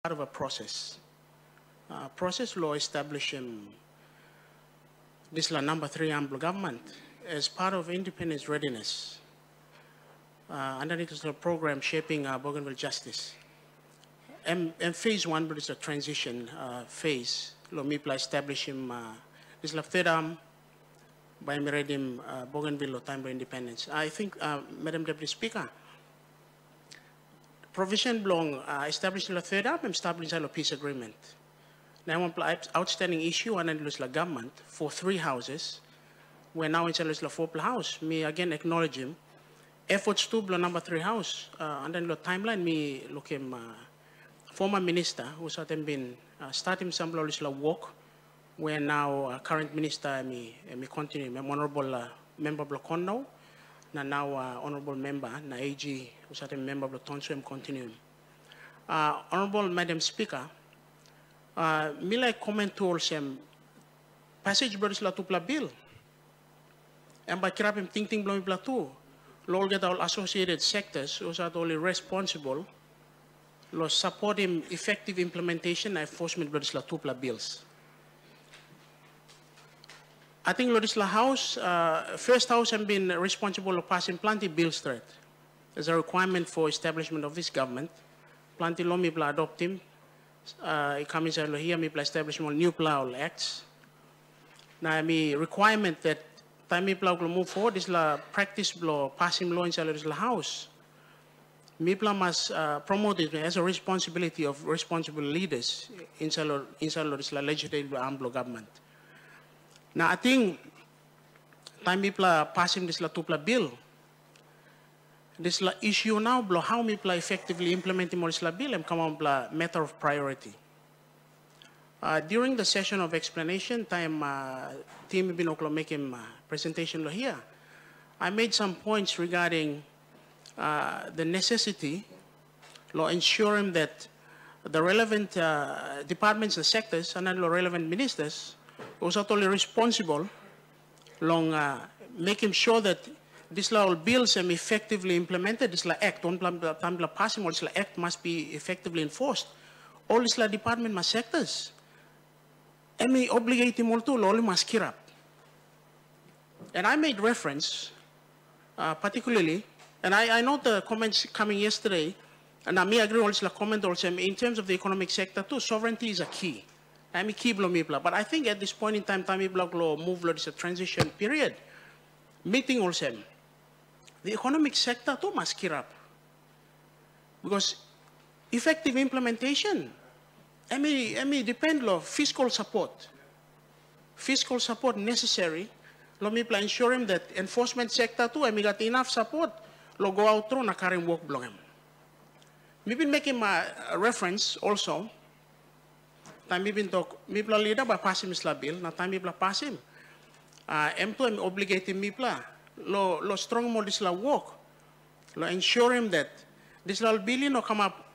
part of a process. Process law establishing this la number 3 Bougainville government as part of independence readiness. Underneath the program shaping Bougainville justice. And phase 1, but it's a transition phase. Lo mipla establishing this la third arm by Meridim Bougainville time of independence. I think, Madam Deputy Speaker, provision belong establishing the third arm and establishing a peace agreement. Now, one outstanding issue and then the government for 3 houses. We're now in the 4 house. Me again acknowledge him. Efforts to blow number 3 house. And then the timeline me look him former minister who's been starting some work. Where now current minister me continue. I'm honorable member of the Kondo. Now honorable member na AG who's a member of the Tonsum continue. Honorable Madam Speaker. Me like comment to also passage berdis la tupla bill. And by kirapim ting blowing plateau, lo get all associated sectors who are only responsible, lo supporting effective implementation and enforcement berdis la tupla bills. I think lo dis la house, first house have been responsible for passing plenty bills straight. As a requirement for establishment of this government, plenty lo mi bla adopt him. It comes out here, me establishment new plow acts. Now, me requirement that time me plow move forward is la practice law, passing law inside the house. Me plow must promote it as a responsibility of responsible leaders inside the legislative Bougainville government. Now, I think time me plow passing this la tupla bill. This la issue now, blow how me play effectively implementing this la bill and come on blah matter of priority. During the session of explanation time, team been making presentation here. I made some points regarding the necessity of ensuring that the relevant departments and sectors and then the relevant ministers also totally responsible long making sure that this law bills are effectively implemented. This law act, on time passing, this law act must be effectively enforced. All this law department must sectors. And me obligate him all to law must kirap. And I made reference, particularly, and I know the comments coming yesterday, and I may agree with the comment also in terms of the economic sector too. Sovereignty is a key. I mean, key blow me blah. But I think at this point in time, law move law is a transition period. Meeting also. The economic sector too must gear up. Because effective implementation, I mean depend on fiscal support. Fiscal support necessary. Let me ensuring that enforcement sector too, I mean got enough support, lo go out through na carrying work blogem. Me been making a reference also. Time me been talk, me bla leader by passing this bill, na time me bla pass him. Employee obligating me bla. Lo strong more this la work. Lo ensure him that this la billion no come up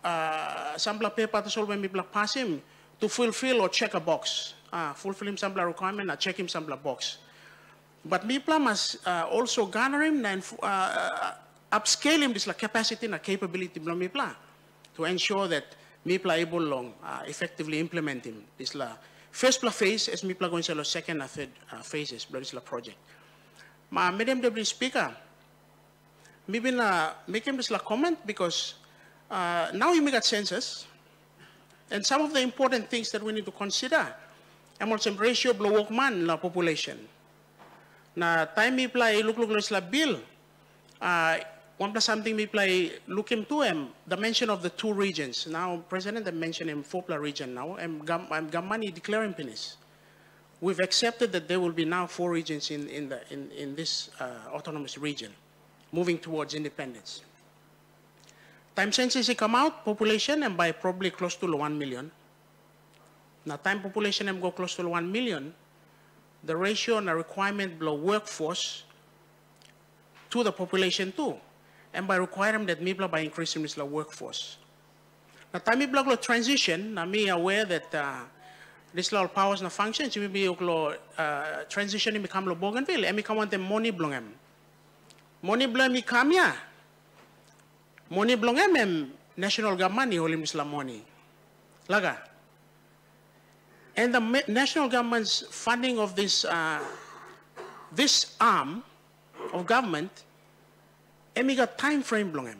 sample paper to solve me pass him to fulfill or check a box. Fulfill him sample requirement or check him sample box. But me must also garner him and upscale him this la capacity and capability blo me to ensure that me able long effectively implement him this la first phase as me going to the second and third phases blo this la project. Madam Deputy Speaker, me been making this comment because now you make a census, and some of the important things that we need to consider. I'm also ratio blow work man la population. Na time me play look this la bill. One plus something me play look into the mention of the 2 regions. Now President mentioned him 4 region now. I'm Gamani declaring penis. We've accepted that there will be now 4 regions in this autonomous region, moving towards independence. Time census come out, population and by probably close to 1 million. Now time population go close to 1 million, the ratio and the requirement below workforce to the population too. And by requiring that Mibla by increasing this workforce. Now time Mibla transition, I'm aware that this law powers and functions, you will be transitioning become Bougainville, and become one the money blongem. Money blongem come ya. Money blongem national government ni holim Islam money. Laga. And the national government's funding of this, this arm of government, emiga time frame belong.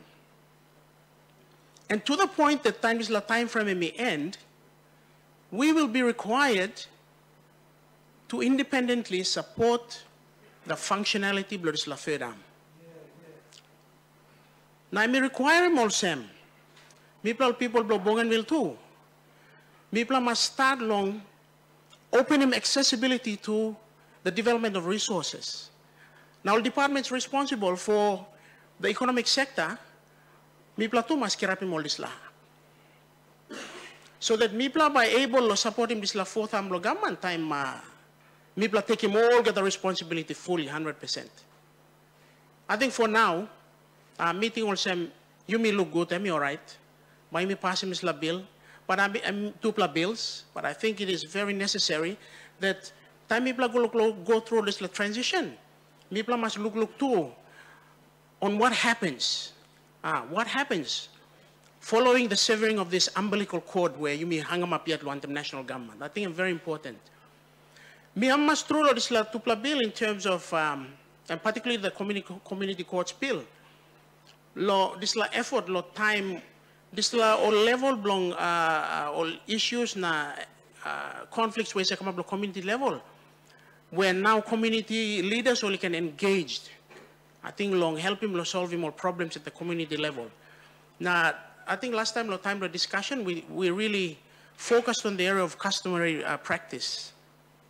And to the point that time is la time frame may end, we will be required to independently support the functionality of the third arm. Now, I may require more Sam. People blow Bougainville too. People must start long opening accessibility to the development of resources. Now, the departments responsible for the economic sector, people too must care about this law. So that people by able to support this fourth arm government time, people take him all get the responsibility fully, 100%. I think for now, meeting also, you may look good, I mean all right. But I may pass him this bill, but I'm two bills. But I think it is very necessary that time people go through this transition. People must look too on what happens. What happens following the severing of this umbilical cord where you may hang them up yet to the national government. I think it's very important. Me must through this tupla bill in terms of, and particularly the community courts bill. This effort, time, this all level belong all issues na conflicts where they come up at community level, where now community leaders only can engage. I think long help him solve more problems at the community level. Now, I think last time the discussion we really focused on the area of customary practice.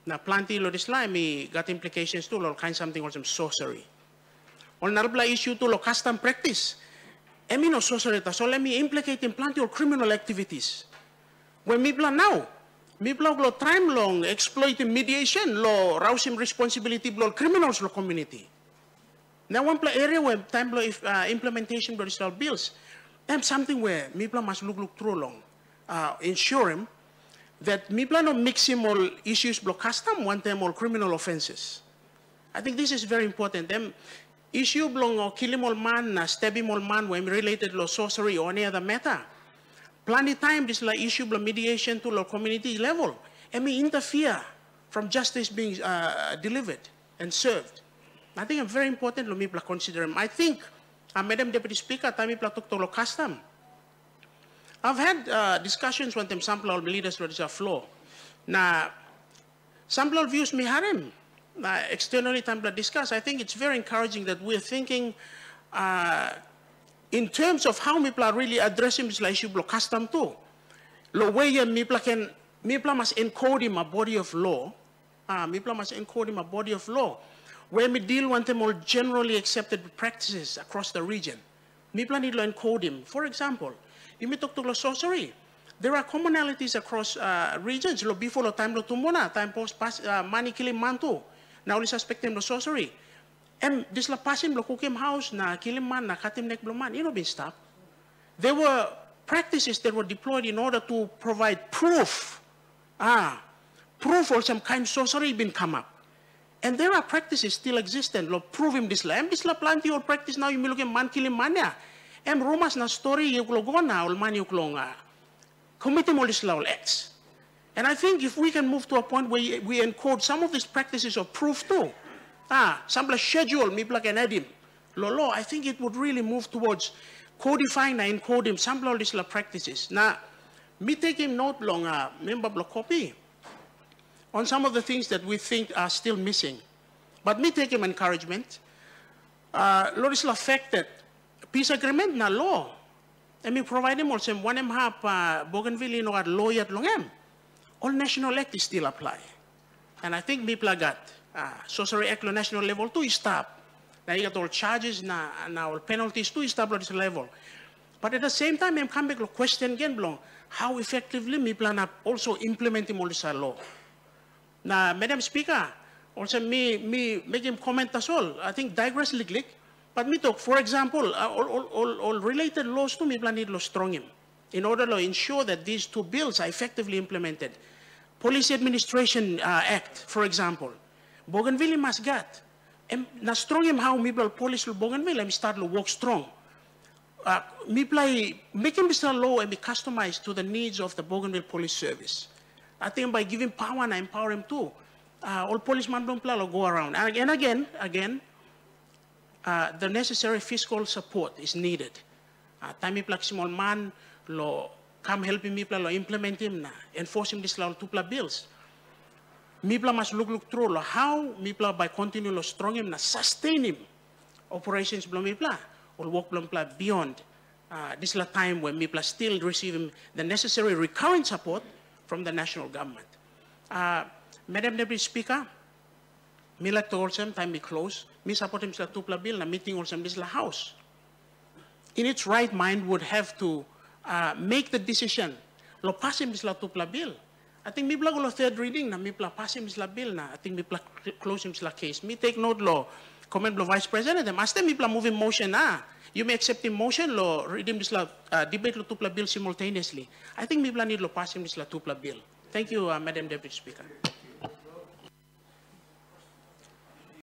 Now, plenty lo this line me got implications too, kind something or some sorcery. On another issue to custom practice. I mean no sorcery, so let me implicate in plenty of criminal activities. When me plan now, me plan lo time long exploiting mediation, lo rousing responsibility lo criminals lo community. Now one area where time lo implementation of bills, and something where me plan must look through long, ensure him that me plan not mixing all issues block custom one time all criminal offenses. I think this is very important. Them issue belong or killing all man, stabbing all man when related to sorcery or any other matter. Plenty time this like issue belong mediation to the community level and may interfere from justice being delivered and served. I think it's very important to me consider them. I think, Madam Deputy Speaker, time me talk to custom. I've had discussions with them sample of leaders to the floor. Now, sample of views me harem. Externally time to discuss. I think it's very encouraging that we're thinking in terms of how people are really addressing this issue of custom too. The way people must encode in a body of law. People must encode in a body of law where we deal with them all generally accepted practices across the region. People need to encode them. For example, if we talk to sorcery, there are commonalities across regions. Before the time tumona, time post money killing man too. Now this aspect of sorcery. And this la passing lo cooking house na killing man na katim nek bloman. You know been stopped. There were practices that were deployed in order to provide proof. Proof or some kind of sorcery been come up. And there are practices still existent. Lo proving this la. And this la plenty or practice now you may look at man killing man ya. And rumors na story you go na or man you klonga. Committing all this law acts. And I think if we can move to a point where we encode some of these practices of proof too, some schedule, maybe like an edim, law, I think it would really move towards codifying and encoding some of these practices. Now, me taking note long, member block copy on some of the things that we think are still missing. But me taking encouragement, law is affected, peace agreement na law. And me provide them also one and half Bougainville no at law yet long. All national act is still apply. And I think people got sorcery act on national level to stop. Now you got all charges now all penalties to stop at this level. But at the same time, I'm coming back to question again, belong how effectively me plan up also implementing all this law. Now, Madam Speaker, also me make him comment as well. I think digress liglig, but me talk, for example, all related laws to me plan need law strong him. In order to ensure that these two bills are effectively implemented. Police Administration Act, for example. Bougainville must get. Na strong him how people police Bougainville and start to work strong. making this law and be customized to the needs of the Bougainville Police Service. I think by giving power and empowering too, all policemen don't go around. And again, the necessary fiscal support is needed. Time small man lo come helping me lo implement him na enforce him this law tupla bills. Mipla must look through lo how Mipla by continue lo strong him na sustain him operations blo Mipla or work blo Mipla beyond this la time when Mipla still receiving the necessary recurrent support from the national government. Madam Deputy Speaker, me like to also time be close. Me support him sa tupla bill na meeting also this la house. In its right mind would have to make the decision lo pass him this la tupla bill. I think Mipla go third reading na Mipla pass him this la bill na. I think Mipla close him this la case. Me take note lo comment lo Vice President. Master Mipla moving motion na. You may accept him motion lo read him this la debate lo tupla bill simultaneously. I think Mipla need lo pass him this la tupla bill. Thank you, Madam Deputy Speaker.